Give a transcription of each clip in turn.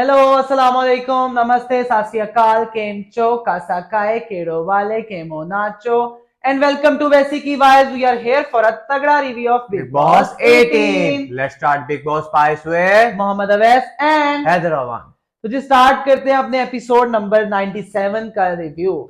Hello अस्सलाम वालेकुम नमस्ते सत श्री अकाल केम चो कासाकाए केड़ो वाले केमो नाचो एंड वेलकम टू वैसी की वाइज we are here for a तगड़ा review of big Big boss Boss 18. 18 Let's start Big Boss Spice with Mohammad Awais and Hyderabad. तो जी स्टार्ट करते हैं अपने एपिसोड नंबर 97 का रिव्यू।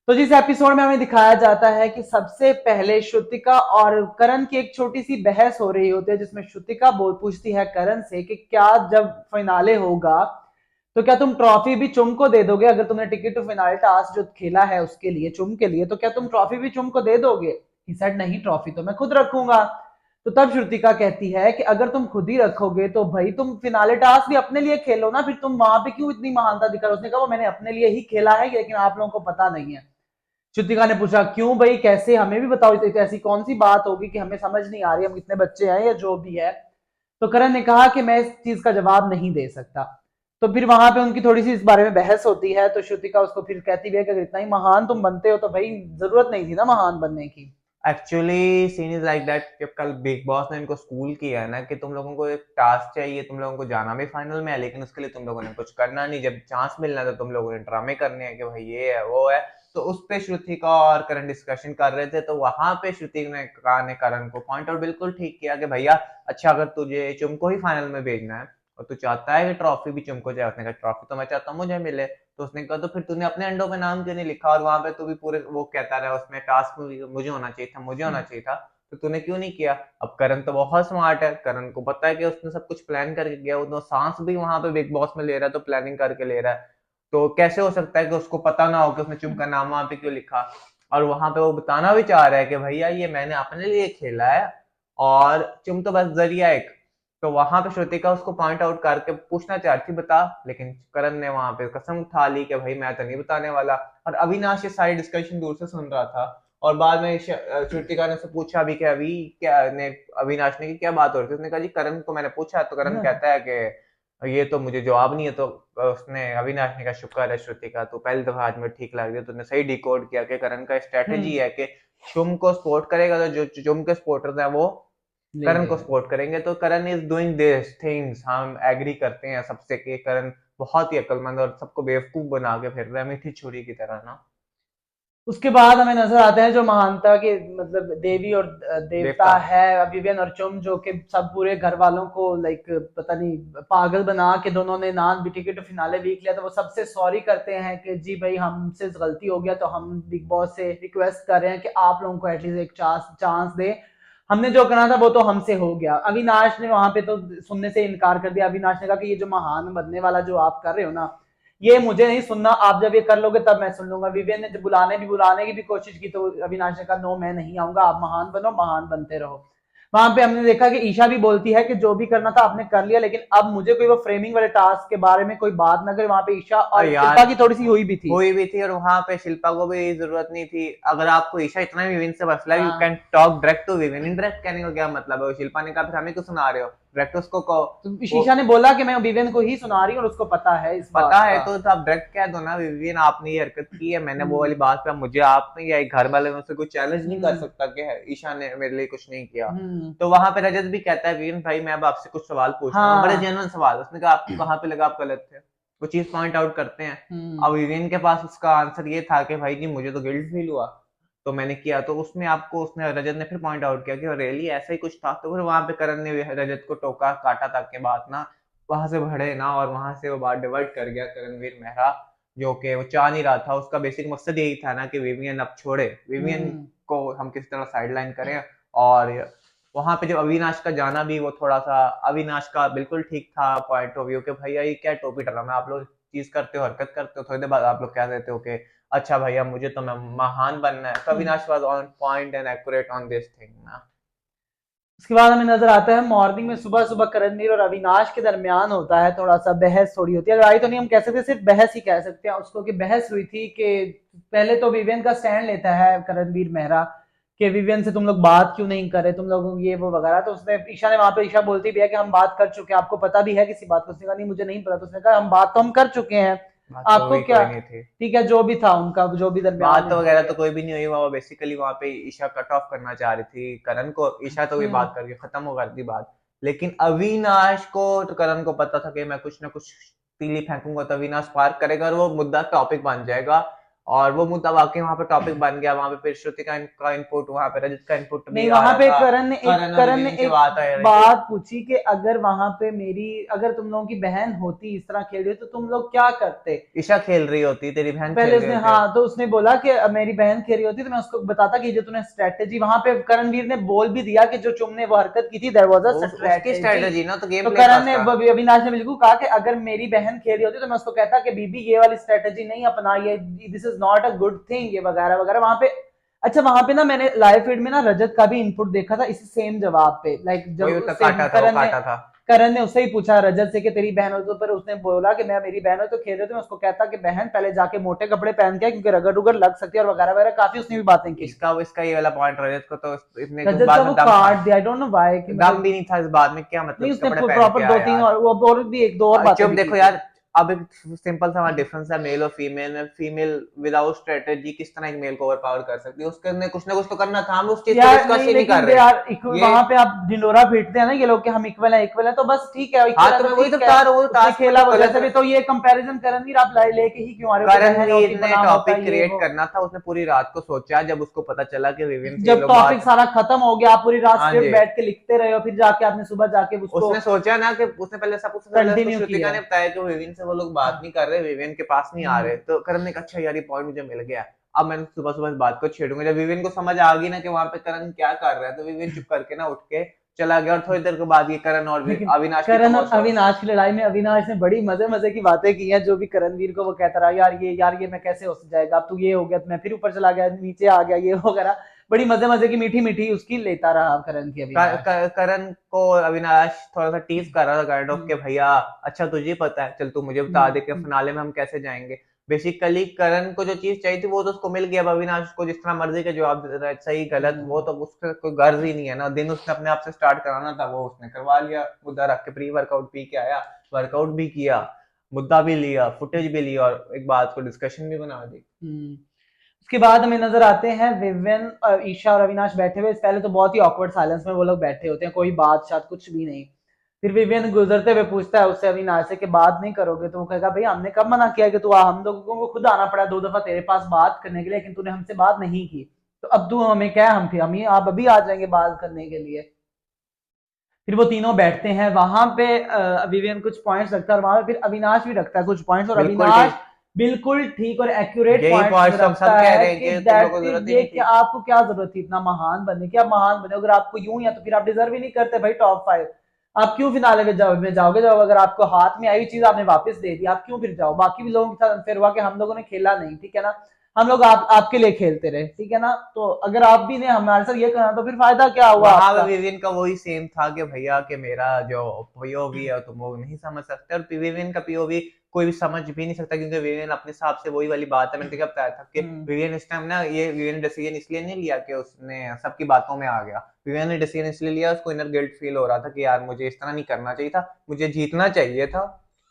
तो जिस एपिसोड में हमें दिखाया जाता है कि सबसे पहले श्रुतिका और करण की एक छोटी सी बहस हो रही होती है जिसमें श्रुतिका बोल पूछती है करण से कि क्या जब फाइनाले होगा तो क्या तुम ट्रॉफी भी चुम को दे दोगे, अगर तुमने टिकट टू फिनाले टास्क जो खेला है उसके लिए चुम के लिए, तो क्या तुम ट्रॉफी भी चुम को दे दोगे? ही सेड नहीं, ट्रॉफी तो मैं खुद रखूंगा। तो तब श्रुतिका कहती है कि अगर तुम खुद ही रखोगे तो भाई तुम फिनाले टास्क भी अपने लिए खेलो ना, फिर तुम वहां पे क्यों इतनी महानता दिखा रहे हो? उसने कहा वो मैंने अपने लिए ही खेला है लेकिन आप लोगों को पता नहीं है। श्रुतिका ने पूछा क्यों भाई, कैसे, हमें भी बताओ, ऐसी कौन सी बात होगी कि हमें समझ नहीं आ रही, हम इतने बच्चे हैं या जो भी है। तो करण ने कहा कि मैं इस चीज का जवाब नहीं दे सकता। तो फिर वहां पे उनकी थोड़ी सी इस बारे में बहस होती है, तो श्रुतिका उसको फिर कहती भी है कि अगर इतना ही महान तुम बनते हो तो भाई जरूरत नहीं थी ना महान बनने की। Actually scene is like that कि कल बिग बॉस ने इनको स्कूल किया है ना कि तुम लोगों को एक टास्क चाहिए, तुम लोगों को जाना भी फाइनल में है, लेकिन उसके लिए तुम लोगों ने कुछ करना नहीं। जब चांस मिलना तो तुम लोगों ने ड्रामे करने हैं कि भाई ये है वो है। तो उस पे श्रुतिका और करण डिस्कशन कर रहे थे, तो वहां पे श्रुति ने करण को पॉइंट आउट बिल्कुल ठीक किया कि भैया अच्छा, अगर तुझे चुम को ही फाइनल में भेजना है और तू चाहता है कि ट्रॉफी भी चुम को जाए, उसने कहा ट्रॉफी तो मैं चाहता हूँ मुझे मिले। तो उसने कहा तो फिर तूने अपने अंडों पे नाम क्यों नहीं लिखा, और वहां पे तू भी पूरे वो कहता रहा उसमें टास्क मुझे होना चाहिए था, मुझे होना चाहिए था, तो तूने क्यों नहीं किया। अब करण तो बहुत स्मार्ट है, करण को पता है कि उसने सब कुछ प्लान करके गया, वो सांस भी वहां पे बिग बॉस में ले रहा है तो प्लानिंग करके ले रहा है। तो कैसे हो सकता है कि उसको पता ना हो कि उसने चुम का नाम वहां पे क्यों लिखा। और वहां पे वो बताना भी चाह रहा है कि भैया ये मैंने अपने लिए खेला है और चुम तो बस जरिया एक। तो वहां पे श्रुतिका उसको पॉइंट आउट करके पूछना चाह रही थी बता, लेकिन करण ने वहां पे कसम उठा ली कि भाई मैं तो नहीं बताने वाला। और अविनाश ये सारी डिस्कशन दूर से सुन रहा था। और बाद में श्रुतिका ने उससे पूछा भी कि अभी क्या ने अविनाश ने कि क्या बात हो रही थी, उसने कहा जी करण को मैंने पूछा तो करण कहता है कि ये तो मुझे जवाब नहीं है। तो उसने अविनाश ने कहा शुक्र है श्रुतिका, तो पहली दफा आज में ठीक लग गया, तुमने सही डिकोड किया कि करण का स्ट्रेटेजी है कि चुम को सपोर्ट करेगा तो जो चुम के सपोर्टर्स हैं वो ले करण को लेगा। सपोर्ट करेंगे। तो करण इज डूइंग दिस थिंग्स, हम एग्री करते हैं सबसे कि करण बहुत ही अक्लमंद और सबको बेवकूफ बना के फिर रहा है मीठी छुरी की तरह ना। उसके बाद हमें नजर आते हैं जो महानता के मतलब देवी और देवता देवता। है विवियन और चुम, जो कि सब पूरे घर वालों को लाइक पता नहीं पागल बना के दोनों ने नान भी टिकट टू फिनाले वीक लिया, तो वो सबसे सॉरी करते हैं कि जी भाई हमसे गलती हो गया, तो हम बिग बॉस से रिक्वेस्ट कर रहे हैं कि आप लोगों को एटलीस्ट एक चांस दे, हमने जो करना था वो तो हमसे हो गया। अविनाश ने वहां पे तो सुनने से इनकार कर दिया। अविनाश ने कहा कि ये जो महान बनने वाला जो आप कर रहे हो ना, ये मुझे नहीं सुनना, आप जब ये कर लोगे तब मैं सुन लूंगा। विवेन ने जब बुलाने की भी कोशिश की तो अविनाश ने कहा नो मैं नहीं आऊंगा, आप महान बनो, महान बनते रहो। वहां पे हमने देखा कि ईशा भी बोलती है कि जो भी करना था आपने कर लिया, लेकिन अब मुझे कोई वो फ्रेमिंग वाले टास्क के बारे में कोई बात ना करे। वहां पे ईशा और और यार शिल्पा की थोड़ी सी हुई भी थी। हुई भी थी, और वहां पे शिल्पा को भी जरूरत नहीं थी। अगर आपको ईशा इतना विविन से मसला है, यू कैन हाँ, talk direct to Vivian. Indirect कहने का क्या मतलब है? शिल्पा ने कहा फिर हमें क्यों सुना रहे हो, डायरेक्ट उसको कहो। तो वो शीशा ने बोला कि मैं विवेन को ही सुना रही हूँ और उसको पता है इस पता बात है का। तो आप डायरेक्ट कह दो ना विविन आपने ये हरकत की है, मैंने वो वाली हम्म। बात पे मुझे आपने या एक घर वाले में से कोई चैलेंज नहीं कर हम्म। सकता कि ईशा ने मेरे लिए कुछ नहीं किया। हम्म। तो वहां पे रजत भी कहता है विविन भाई मैं अब आपसे कुछ सवाल पूछ रहा हूँ, बड़े हाँ। जेन्युइन सवाल। उसने कहा आपको कहाँ पे लगा आप गलत थे, वो चीज पॉइंट आउट करते हैं। अब हम्म। विविन के पास उसका आंसर ये था कि भाई जी मुझे तो गिल्ट फील हुआ तो मैंने किया। तो उसमें आपको उसने रजत ने फिर पॉइंट आउट किया कि रियली ऐसा ही कुछ था। तो फिर वहां पे करण ने रजत को टोका काटा ताकि बात ना वहां से बढ़े ना, और वहां से वो बात डिवर्ट कर गया करणवीर मेहरा, जो कि वो चाह नहीं रहा था। उसका बेसिक मकसद यही था ना कि विवियन अब छोड़े, विवियन हम्म। को हम किसी तरह साइडलाइन करें। और वहां पे जब अविनाश का जाना भी वो थोड़ा सा, अविनाश का बिल्कुल ठीक था पॉइंट ऑफ व्यू कि भैया ये क्या टोपी ड्रामा आप लोग चीज करते हो, हरकत करते हो, थोड़ी देर बाद आप लोग कह देते हो कि अच्छा भैया मुझे तो मैं महान बनना है। तो हम्म। Avinash was on point and accurate on this thing ना। उसके बाद हमें नजर आता है मॉर्निंग में सुबह सुबह करणवीर और अविनाश के दरमियान होता है थोड़ा सा बहस, थोड़ी होती है, लड़ाई तो नहीं हम कह सकते, सिर्फ बहस ही कह सकते हैं उसको, कि बहस हुई थी कि पहले तो विवियन का स्टैंड लेता है करणवीर मेहरा कि विवियन से तुम लोग बात क्यों नहीं करे, तुम लोग ये वो वगैरह। तो उसने ईशा ने वहां पे ईशा बोलती भी है कि हम बात कर चुके हैं, आपको पता भी है किसी बात को? उसने कहा नहीं मुझे नहीं पता। तो उसने कहा हम बात तो हम कर चुके हैं, बात तो आपको वही क्या? कोई नहीं थी। ठीक है, जो भी था उनका, जो भी दरमियान बात में तो हो वगैरह तो गया। कोई भी नहीं हुई, वो बेसिकली वहां पे ईशा कट ऑफ करना चाह रही थी करण को। ईशा तो ये हम्म। बात करके खत्म हो कर दी बात, लेकिन अविनाश को तो करण को पता था कि मैं कुछ ना कुछ तीली फेंकूंगा तो अविनाश पार करेगा और वो मुद्दा टॉपिक बन जाएगा, और वो मुद्दा वाकई वहां पे टॉपिक बन गया। वहां पे फिर श्रुति का इनपुट, वहां पे रजत का इनपुट भी नहीं, आ वहां रहा पे था, करण और ने विवेन से एक बात आ रही थी। बात पूछी कि अगर वहां पे अगर तुम लोगों की बहन होती इस तरह खेल रही तो तुम लोग क्या करते। ईशा खेल रही होती, तेरी बहन पहले खेल रही उसने, होती। हाँ, तो उसने बोला कि मेरी बहन खेल रही होती तो मैं उसको बताता कि जो तूने स्ट्रेटेजी, वहां पे करणवीर ने बोल भी दिया कि जो तुमने वो हरकत की थी देयर वाज अ उसकी स्ट्रेटेजी। स्ट्रेटेजी ना, तो गेम तो प्ले था करण ने, उसका। अविनाश ने बिल्कुल कहा कि अगर मेरी बहन खेल रही होती तो मैं उसको कहता कि बीबी ये वाली स्ट्रेटेजी नहीं अपना, ये this is not a good thing, ये वगैरह वगैरह वहां पे। अच्छा, वहां पे ना मैंने लाइव फीड में ना रजत का भी इनपुट देखा था इसी सेम जवाब पे, लाइक वही जब उसका उससे काटा था, वो काटा था। करण ने उससे ही पूछा रजत से कि तेरी बहन हो तो, पर उसने बोला कि मैं, मेरी बहन हो तो खेल रहे, तो मैं उसको कहता कि बहन पहले जाके मोटे कपड़े पहन के, क्योंकि रगड़ रुगड़ लग सकती है और वगैरह वगैरह, काफी उसने भी बातें की। इसका इसका ये वाला पॉइंट, रजत को तो इतने उस रजत का बात वो में दम था, काट दिया, आई डोंट नो व्हाई, कि दम मतलब भी नहीं था इस बात में, क्या नहीं, मतलब उसने कपड़े पहन के प्रॉपर दो आया तीन यार। और भी एक दो और बातें चुप, भी की देखो थी। यार, अब एक सिंपल सा वहाँ डिफरेंस है मेल और फीमेल में। फीमेल विदाउट स्ट्रेटेजी किस तरह एक मेल को ओवरपावर कर सकती है, उसके अंदर कुछ ना कुछ तो करना था, हम उस चीज को यार डिस्कस नहीं, ही नहीं कर लेकिन रहे यार ये। वहां पे आप ढिंडोरा पीटते हैं ना ये लोग कि हम इक्वल है तो बस ठीक है, हाँ इक्वल है तो तो मैं वही तो ठीक है। बता रहा हूँ, उसने टास्क में खेला तो वो गलत जैसे भी, तो ये कंपैरिजन करणवीर आप लेके ही क्यों आ रहे हो कि बहन करणवीर होती ने गुनाह होता टॉपिक है ये क्रिएट वो। करना था, उसने पूरी रात को सोचा, जब उसको पता चला कि विविन से ये जब लोग टॉपिक बात। सारा खत्म हो गया, आप पूरी रात हाँ स्क्रिप्ट जी, बैठ के लिखते रहे हो, फिर जाके आपने सुबह जाके उसको उसने सोचा ना कि उसने पहले सब कुछ पहले उसको कंटिन्यू श्रुतिका किया। ने बताया कि विविन से वो लोग बात नहीं कर रहे, विविन के पास नहीं आ रहे, हम्म। तो करण ने कहा अच्छा यार ये पॉइंट मुझे मिल गया, अब मैं सुबह सुबह इस बात को छेड़ूंगा। जब विविन को समझ आ गई ना कि वहां पे करण क्या कर रहा है, तो विविन चुप करके ना उठ के चला गया, और थोड़ी देर के बाद ये करण और लेकिन अविनाश की करण और तमाशा। अविनाश की लड़ाई में अविनाश ने बड़ी मजे मजे की बातें की हैं, जो भी करणवीर को वो कहता रहा यार ये मैं कैसे हो जाएगा, अब तू ये हो गया तो मैं फिर ऊपर चला गया, नीचे आ गया, ये वगैरह बड़ी मजे मजे की मीठी मीठी उसकी लेता रहा करण की अविनाश। करण को अविनाश थोड़ा सा टीज कर रहा था, काइंड ऑफ के हम्म। भैया अच्छा तुझे पता है, चल तू मुझे बता हम्म। दे कि फिनाले में हम कैसे जाएंगे। बेसिकली करण को जो चीज चाहिए थी वो तो उसको मिल गया, अब अविनाश को जिस तरह मर्जी का जवाब दे रहा है, सही गलत, वो तो उसका कोई गर्ज ही नहीं है ना, दिन उसने अपने आप से स्टार्ट कराना था वो उसने करवा लिया, मुद्दा रख के प्री वर्कआउट पी के आया, वर्कआउट भी किया, मुद्दा भी लिया, फुटेज भी लिया, और एक बात को डिस्कशन भी बना दी। उसके बाद हमें नजर आते हैं विविन, ईशा और अविनाश बैठे हुए, पहले तो बहुत ही ऑकवर्ड साइलेंस में वो लोग बैठे होते हैं, कोई बात शायद कुछ भी नहीं। फिर विविन गुजरते हुए पूछता है उससे अविनाश से कि बात नहीं करोगे, तो वो कहेगा भाई हमने कब मना किया कि तू आ, हम लोगों को खुद आना पड़ा 2 दफा तेरे पास बात करने के लिए, लेकिन तूने हमसे बात नहीं की, तो अब तू हमें क्या, हम ही आप अभी आ जाएंगे बात करने के लिए। फिर वो तीनों बैठते हैं वहां पे, विवियन कुछ पॉइंट्स रखता है और वहां पे फिर अविनाश भी रखता है कुछ पॉइंट्स, और बिल्कुल अविनाश ठीक, बिल्कुल ठीक और एक्यूरेट यही पॉइंट्स पॉइंट्स हम रखता सब कह है रहे हैं कि कि तुम लोगों दैट को जरूरत इज ही ये नहीं कि थी। आपको क्या जरूरत थी इतना महान बनने की, आप महान बने अगर आपको यूं ही है तो फिर आप डिजर्व ही नहीं करते भाई टॉप 5। आप क्यों फिनाले में जाओगे जब अगर आपको हाथ में आई चीज आपने वापस दे दी, आप क्यों फिर जाओ, बाकी भी लोगों के साथ अनफेयर हुआ कि हम लोगों ने खेला नहीं, ठीक है ना, हम लोग आपके लिए खेलते रहे, ठीक है ना, तो अगर आप भी ने हमारे साथ ये करना तो फिर फायदा क्या हुआ वहां पे आपका। विविन का वही सेम था कि भैया कि मेरा जो पीओवी है तुम वो नहीं समझ सकते, और विविन का पीओवी कोई भी समझ भी नहीं सकता, क्योंकि विविन अपने हिसाब से वही वाली बात है, मैंने क्या बताया था कि विविन इस टाइम ना, ये विविन डिसीजन इसलिए नहीं लिया कि उसने सबकी बातों में आ गया, विविन ने डिसीजन इसलिए लिया, उसको इनर गिल्ट फील हो रहा था कि यार मुझे इस तरह नहीं करना चाहिए था, मुझे जीतना चाहिए था,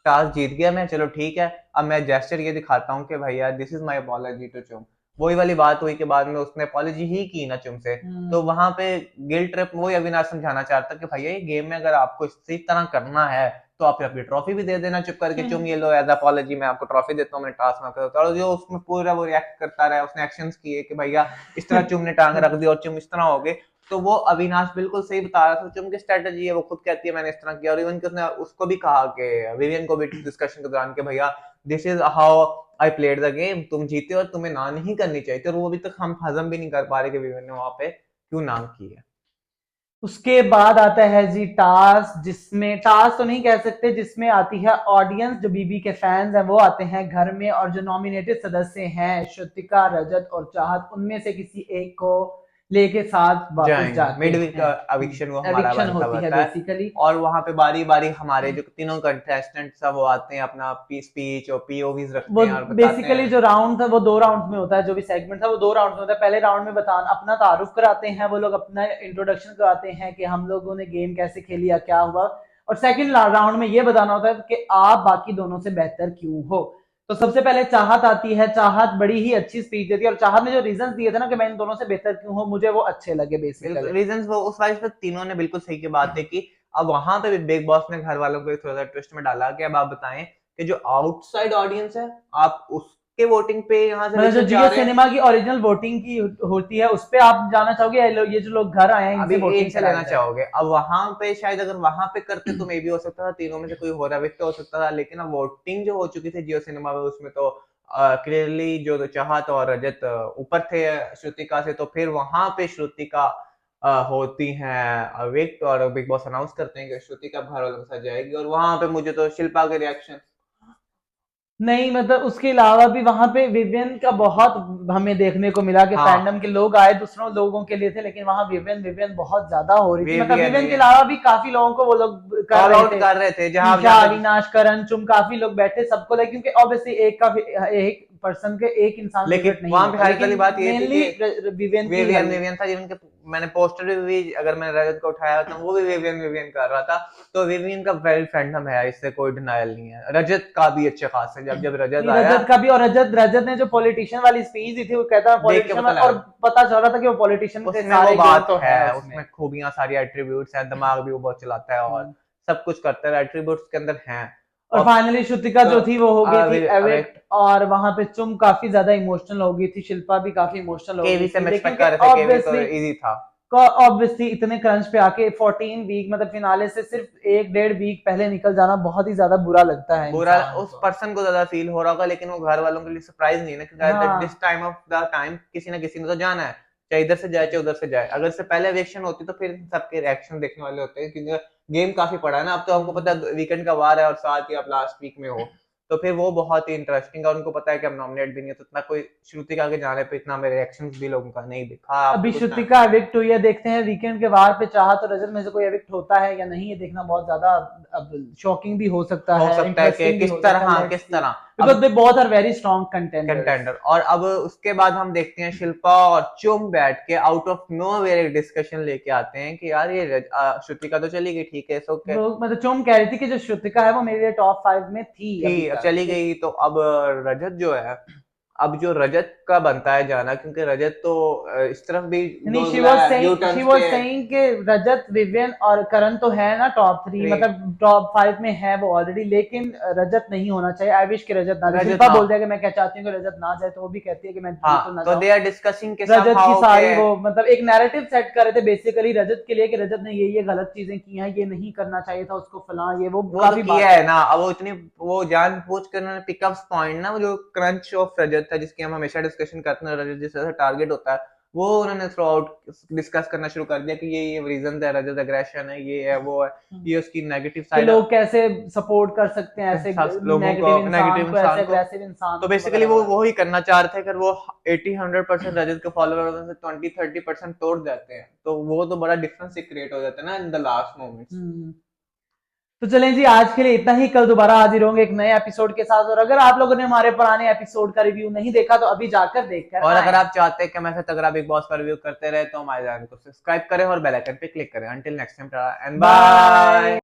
टास्क जीत गया मैं, चलो ठीक है, अब मैं जेस्चर ये दिखाता हूँ कि भैया this is my apology to Chum. वही वाली बात हुई के बाद में उसने अपॉलॉजी ही की ना चुम से, तो वहां पे गिल्ट ट्रिप वही अविनाश समझाना चाहता कि भैया ये गेम में अगर आपको इसी तरह करना है तो आप अपनी ट्रॉफी भी दे देना चुप करके, चुम ये लो एज अपॉलॉजी मैं आपको ट्रॉफी देता हूँ, मैंने टास्क में करता, और जो उसमें पूरा वो रिएक्ट करता रहा, उसने एक्शंस किए कि भैया इस तरह चुम ने टांग रख दी और चुम इस तरह हो गए, तो वो अविनाश बिल्कुल सही बता रहा था, चुम की स्ट्रेटजी है, वो खुद कहती है मैंने इस तरह किया, और इवन कि उसने उसको भी कहा कि विवियन को भी डिस्कशन के दौरान कि भैया this is how I played the game, तुम जीते और तुम्हें ना नहीं करनी चाहिए, तो वो अभी तक हम हजम भी नहीं कर पा रहे कि विवेन ने वहां पे क्यों नाम की है। उसके बाद आता है जी टास्क, जिसमें टास्क तो नहीं कह सकते, जिसमें आती है ऑडियंस, जो बीबी के फैंस हैं वो आते हैं घर में, और जो नॉमिनेटेड सदस्य हैं श्रुतिका, रजत और चाहत, उनमें से किसी एक को लेके साथ वापस जाएंगे जाते मिड वीक हैं। अविक्शन वो हमारा एविक्शन बनता होती है बनता है, बेसिकली। और वहां पे बारी बारी हमारे जो तीनों कंटेस्टेंट सब वो आते हैं, अपना पी स्पीच और पीओवीज रखते वो हैं और बताते बेसिकली हैं। जो राउंड था वो 2 राउंड में होता है, जो भी सेगमेंट था वो 2 राउंड में होता है। पहले राउंड में बता अपना तारुफ कराते हैं वो लोग, अपना इंट्रोडक्शन कराते हैं कि हम लोगों ने गेम कैसे खेली या क्या हुआ, और सेकंड राउंड में ये बताना होता है कि आप बाकी दोनों से बेहतर क्यों हो। तो सबसे पहले चाहत आती है, चाहत बड़ी ही अच्छी स्पीच देती है, और चाहत ने जो रीजन दिए थे ना कि मैं इन दोनों से बेहतर क्यों हूँ, मुझे वो अच्छे लगे बेसिकली। रीजंस वो उस वाइज पे तीनों ने बिल्कुल सही की बात है कि अब वहां पे भी बिग बॉस ने घर वालों को थोड़ा सा ट्विस्ट में डाला कि अब आप बताएं कि जो आउटसाइड ऑडियंस है आप उसके वोटिंग पे यहाँ से मतलब जो लेके जा जियो रहे हैं। सिनेमा की ओरिजिनल वोटिंग की होती है उस पे आप जाना चाहोगे या ये जो लोग घर आए हैं अभी इनसे वोटिंग एक से कराया लेना जाए? चाहोगे, अब वहां पे शायद अगर वहां पे करते तो मे भी हो सकता था, तीनों में से कोई हो रहा विक्ट हो सकता था, लेकिन अब वोटिंग जो हो चुकी थी जियो सिनेमा में उसमें तो क्लियरली जो तो चाहत और रजत ऊपर थे श्रुतिका से, तो फिर वहां पे श्रुतिका होती हैं विक्ट और बिग बॉस अनाउंस करते हैं कि श्रुतिका घर वालों के साथ जाएगी, और वहां पे मुझे तो शिल्पा के रिएक्शन नहीं मतलब उसके अलावा भी वहां पे विवियन का बहुत हमें देखने को मिला कि हाँ फैंडम के लोग आए दूसरों लोगों के लिए थे, लेकिन वहां विवियन विवियन बहुत ज्यादा हो रही थी। मतलब विवियन विवियन के अलावा भी काफी लोगों को वो लोग कर कॉल रहे आउट थे, कर रहे थे जहां ईशा, जहां पे अविनाश, करण, चुम, काफी लोग बैठे सबको लगे, क्योंकि ऑब्वियसली एक पर्सन के एक इंसान लेकिन फेवरेट नहीं वहां पे होता, हाईलाइट वाली लेकिन बात ये थी मेनली कि विवियन की विवियन विवियन था जिनके मैंने पोस्टर भी अगर मैंने रजत को उठाया तो वो भी विवियन विवियन कर रहा था, तो विवियन का वेल फैंडम है, इससे कोई डिनायल नहीं है। रजत का भी अच्छे खास है, जब जब रजत नहीं, आया रजत का भी। और रजत ने जो पॉलिटिशियन वाली स्पीच दी थी वो कहता है देख के पॉलिटिशियन, पता और लगा पता चल रहा था कि वो पॉलिटिशियन के उसमें वो सारे गुण बात तो है है, उसमें। उसमें खूबियां सारी एट्रीब्यूट्स है, दिमाग भी वो बहुत चलाता है और सब कुछ करता है, एट्रीब्यूट्स के अंदर हैं। और और फाइनली श्रुतिका जो थी वो हो गई थी अवे एविक्ट, और वहां पे चुम काफी ज्यादा इमोशनल हो गई थी, शिल्पा भी काफी इमोशनल हो केवी गई से थी, हम लेकिन एक्सपेक्ट कर रहे थे, केवी तो ऑब्वियसली इजी था। ऑब्वियसली इतने क्रंच पे आके 14 वीक मतलब फिनाले से सिर्फ 1-1.5 वीक पहले निकल जाना बहुत ही ज्यादा बुरा लगता है बुरा इंसान उस को। पर्सन को ज्यादा फील हो रहा होगा, लेकिन वो घर वालों के लिए सरप्राइज नहीं है ना, क्योंकि दिस हाँ टाइम ऑफ द टाइम किसी ना किसी ने तो जाना है, चाहे इधर से जाए चाहे उधर से जाए। अगर इससे पहले इलेक्शन होती तो फिर सबके रिएक्शन देखने वाले होते हैं, क्योंकि गेम काफी पड़ा है ना, अब तो आपको पता है वीकेंड का वार है और साथ ही आप लास्ट वीक में हो, तो फिर वो बहुत ही इंटरेस्टिंग है। उनको पता है कि हम नॉमिनेट भी नहीं है, तो इतना कोई श्रुतिका के जाने पे इतना मेरे रिएक्शन भी लोगों का नहीं दिखा अभी आपने कुछ टाइम। श्रुतिका एविक्ट हुई है, देखते हैं वीकेंड के वार पे चाहा तो रजत में से कोई एविक्ट होता है या नहीं, ये देखना बहुत ज्यादा अब शॉकिंग भी हो सकता हो है, सकता है कि इंटरेस्टिंग भी किस हो तरह, सकता है, हाँ लेट्स किस सी, तरह। बिकॉज अब they both are very strong contenders. Contender, और अब उसके बाद हम देखते हैं शिल्पा और चुम बैठ के आउट ऑफ नोवेयर एक डिस्कशन लेके आते हैं कि यार ये श्रुतिका तो चली गई, ठीक है सो क्या वो मतलब चुम कह रही थी कि जो श्रुतिका है वो मेरे लिए टॉप 5 में थी अभी थी, अब तक, चली गई, तो अब रजत जो है, अब जो रजत का बनता है जाना, क्योंकि रजत तो इस तरफ भी नहीं, दो यू शी टर्न्स वाज पे है। सेइंग कि रजत, विवियन और करण तो है ना टॉप 3, थ्री मतलब टॉप 5 में है वो ऑलरेडी, लेकिन रजत नहीं होना चाहिए। आई विश कि रजत ना जाए। रजत शिल्पा ना, बोलती है कि मैं क्या चाहती हूँ कि रजत ना जाए, तो वो भी कहती है कि मैं बिल्कुल हाँ ना तो जाऊं। दे आर डिस्कसिंग के रजत की समहाउ के सारी वो मतलब एक नैरेटिव सेट कर रहे थे बेसिकली रजत के लिए कि रजत ने ये गलत चीजें की हैं, ये नहीं करना चाहिए था उसको, फलां ये वो वो तो काफी किया बातें। है ना, अब वो इतनी वो जानबूझ कर उन्होंने पिकअप्स पॉइंट ना, वो जो क्रंच ऑफ रजत था जिसकी हम हमेशा डिस्कशन करते हैं, रजत जिस तरह से टारगेट होता है, वो उन्होंने थ्रू आउट डिस्कस करना शुरू कर दिया कि ये रीजन है, रजत एग्रेशन है, ये है वो है, ये उसकी नेगेटिव कि साइड है, लोग कैसे सपोर्ट कर सकते हैं ऐसे लोगों को नेगेटिव इंसान नेगेटिव को, ऐसे इंसान को। अग्रेसिव इंसान तो को, बेसिकली वगैरह वो वगैरह। वही करना चाह रहे थे, अगर वो 80-100% रजत के फॉलोअर से 20-30% तोड़ जाते हैं तो वो तो बड़ा डिफरेंस क्रिएट हो जाता है ना इन द लास्ट मोमेंट्स। हम्म। तो चलें जी, आज के लिए इतना ही। कल दोबारा हाजिर होंगे एक नए एपिसोड के साथ, और अगर आप लोगों ने हमारे पुराने एपिसोड का रिव्यू नहीं देखा तो अभी जाकर देखकर और अगर आए। आप चाहते हैं कि मैं अगर आप बिग बॉस का रिव्यू करते रहे तो हमारे चैनल को सब्सक्राइब करें और बेल आइकन पे क्लिक करें। Until next time, and bye. Bye.